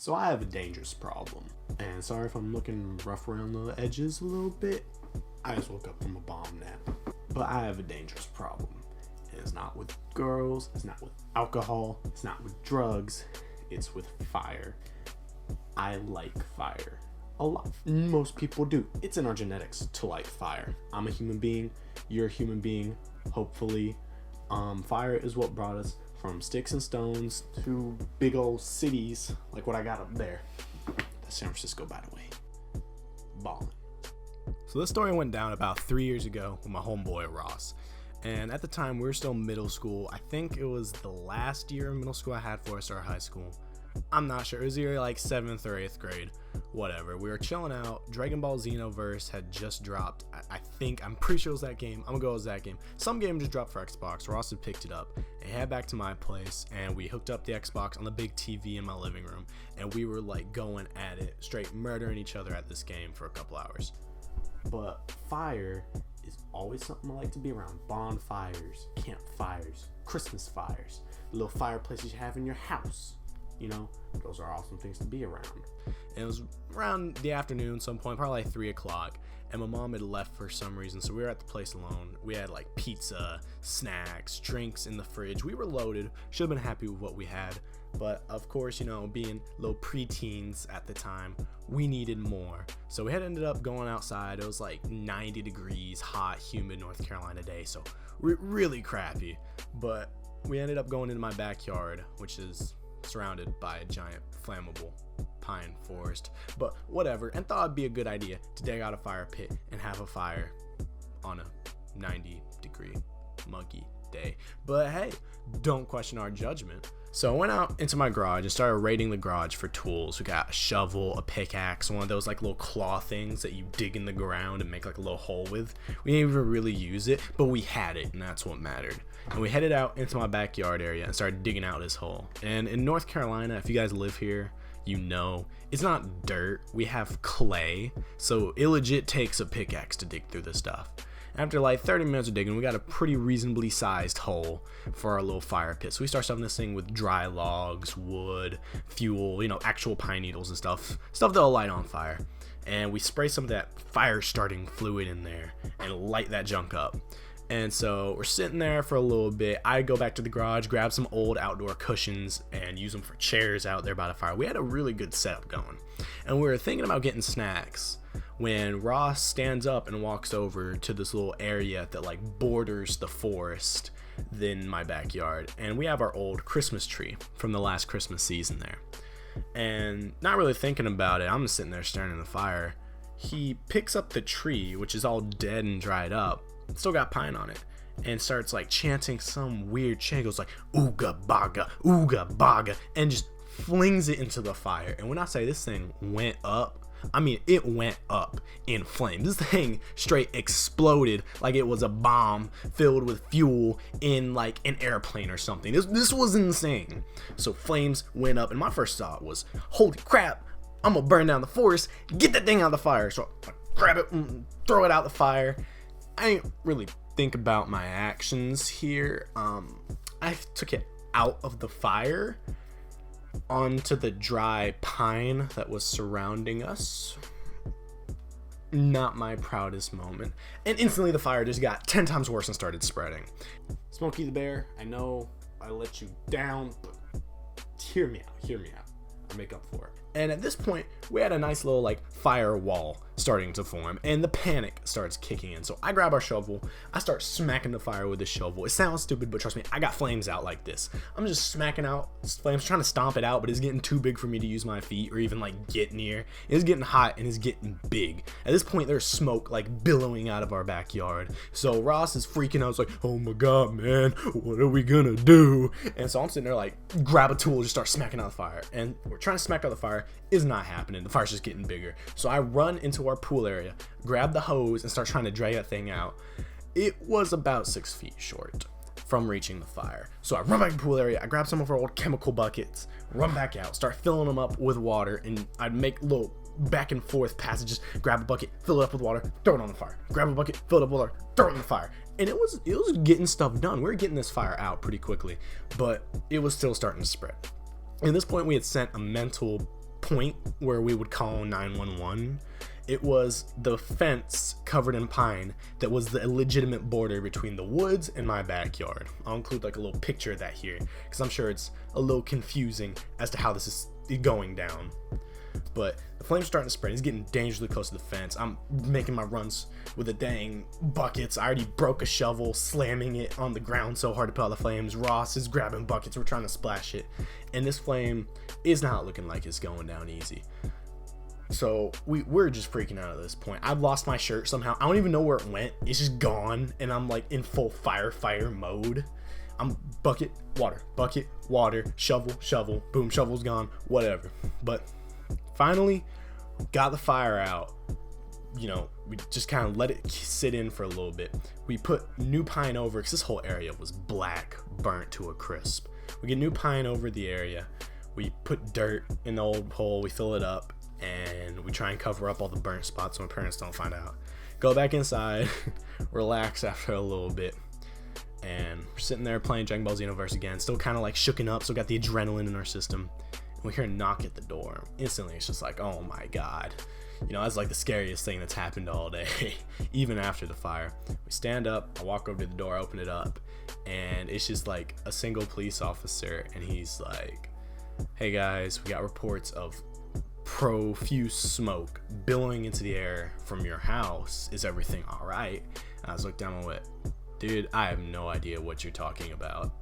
So I have a dangerous problem. And sorry if I'm looking rough around the edges a little bit. I just woke up from a bomb nap. But I have a dangerous problem. And it's not with girls, it's not with alcohol, it's not with drugs, it's with fire. I like fire. A lot. Most people do. It's in our genetics to like fire. I'm a human being, you're a human being, hopefully. Fire is what brought us from sticks and stones to big old cities like what I got up there. That's San Francisco, by the way. Ballin'. So this story went down about 3 years ago with my homeboy Ross. And at the time we were still middle school. I think it was the last year of middle school I had before I started high school. I'm not sure. It was either like 7th or 8th grade. Whatever. We were chilling out. Dragon Ball Xenoverse had just dropped. I'm pretty sure it was that game. I'm gonna go with that game. Some game just dropped for Xbox. Ross had picked it up and head back to my place, and we hooked up the Xbox on the big TV in my living room, and we were like going at it, straight murdering each other at this game for a couple hours. But fire is always something I like to be around. Bonfires, campfires, Christmas fires, little fireplaces you have in your house. You know, those are awesome things to be around. And it was around the afternoon, some point, probably like 3 o'clock, and my mom had left for some reason, so we were at the place alone. We had like pizza, snacks, drinks in the fridge. We were loaded. Should have been happy with what we had, but of course, you know, being little preteens at the time, we needed more. So we had ended up going outside. It was like 90 degrees, hot, humid North Carolina day, so really crappy. But we ended up going into my backyard, which is surrounded by a giant flammable pine forest, but whatever, and thought it'd be a good idea to dig out a fire pit and have a fire on a 90-degree muggy day. But hey, don't question our judgment. So I went out into my garage and started raiding the garage for tools. We got a shovel, a pickaxe, one of those like little claw things that you dig in the ground and make like a little hole with. We didn't even really use it, but we had it, and that's what mattered. And we headed out into my backyard area and started digging out this hole. And in North Carolina, if you guys live here, you know, it's not dirt. We have clay, so it legit takes a pickaxe to dig through this stuff. After like 30 minutes of digging, we got a pretty reasonably sized hole for our little fire pit. So we start stuffing this thing with dry logs, wood, fuel, you know, actual pine needles and stuff that'll light on fire. And we spray some of that fire starting fluid in there and light that junk up. And so we're sitting there for a little bit. I go back to the garage, grab some old outdoor cushions and use them for chairs out there by the fire. We had a really good setup going. And we were thinking about getting snacks when Ross stands up and walks over to this little area that like borders the forest in my backyard. And we have our old Christmas tree from the last Christmas season there. And not really thinking about it, I'm just sitting there staring at the fire. He picks up the tree, which is all dead and dried up, still got pine on it, and starts like chanting some weird chant. Goes like ooga baga, and just flings it into the fire. And when I say this thing went up, I mean it went up in flames. This thing straight exploded like it was a bomb filled with fuel in like an airplane or something. This was insane. So flames went up, and my first thought was, holy crap, I'm gonna burn down the forest, get that thing out of the fire. So I grab it and throw it out the fire. I didn't really think about my actions here. I took it out of the fire onto the dry pine that was surrounding us. Not my proudest moment. And instantly the fire just got 10 times worse and started spreading. Smokey the Bear, I know I let you down, but hear me out. I'll make up for it. And at this point, we had a nice little like fire wall starting to form, and the panic starts kicking in. So I grab our shovel, I start smacking the fire with the shovel. It sounds stupid, but trust me, I got flames out like this. I'm just smacking out flames, trying to stomp it out, but it's getting too big for me to use my feet or even like get near. It's getting hot and it's getting big. At this point, there's smoke like billowing out of our backyard. So Ross is freaking out. It's like, oh my god, man, what are we gonna do? And so I'm sitting there like, grab a tool, just start smacking out the fire. And we're trying to smack out the fire. Is not happening. The fire's just getting bigger. So I run into our pool area, grab the hose, and start trying to drag that thing out. It was about 6 feet short from reaching the fire. So I run back to the pool area, I grab some of our old chemical buckets, run back out, start filling them up with water, and I'd make little back and forth passages, grab a bucket, fill it up with water, throw it on the fire, grab a bucket, fill it up with water, throw it on the fire. And it was getting stuff done. We were getting this fire out pretty quickly, but it was still starting to spread. At this point, we had sent a mental point where we would call 911. It was the fence covered in pine that was the illegitimate border between the woods and my backyard. I'll include like a little picture of that here because I'm sure it's a little confusing as to how this is going down. But the flames are starting to spread. He's getting dangerously close to the fence. I'm making my runs with the dang buckets. I already broke a shovel, slamming it on the ground so hard to put out the flames. Ross is grabbing buckets. We're trying to splash it. And this flame is not looking like it's going down easy. So we're just freaking out at this point. I've lost my shirt somehow. I don't even know where it went. It's just gone. And I'm like in full firefighter mode. I'm bucket, water, shovel, boom, shovel's gone, whatever. But finally got the fire out. You know, we just kind of let it sit in for a little bit. We put new pine over because this whole area was black, burnt to a crisp. We get new pine over the area. We put dirt in the old hole. We fill it up and we try and cover up all the burnt spots so my parents don't find out. Go back inside, relax after a little bit. And we're sitting there playing Dragon Ball Xenoverse again, still kind of like shooken up, still got the adrenaline in our system. And we hear a knock at the door. Instantly, it's just like, oh my god. You know, that's like the scariest thing that's happened all day, even after the fire. We stand up, I walk over to the door, open it up, and it's just like a single police officer, and he's like, hey guys, we got reports of profuse smoke billowing into the air from your house. Is everything all right? And I was looking down and went, dude, I have no idea what you're talking about.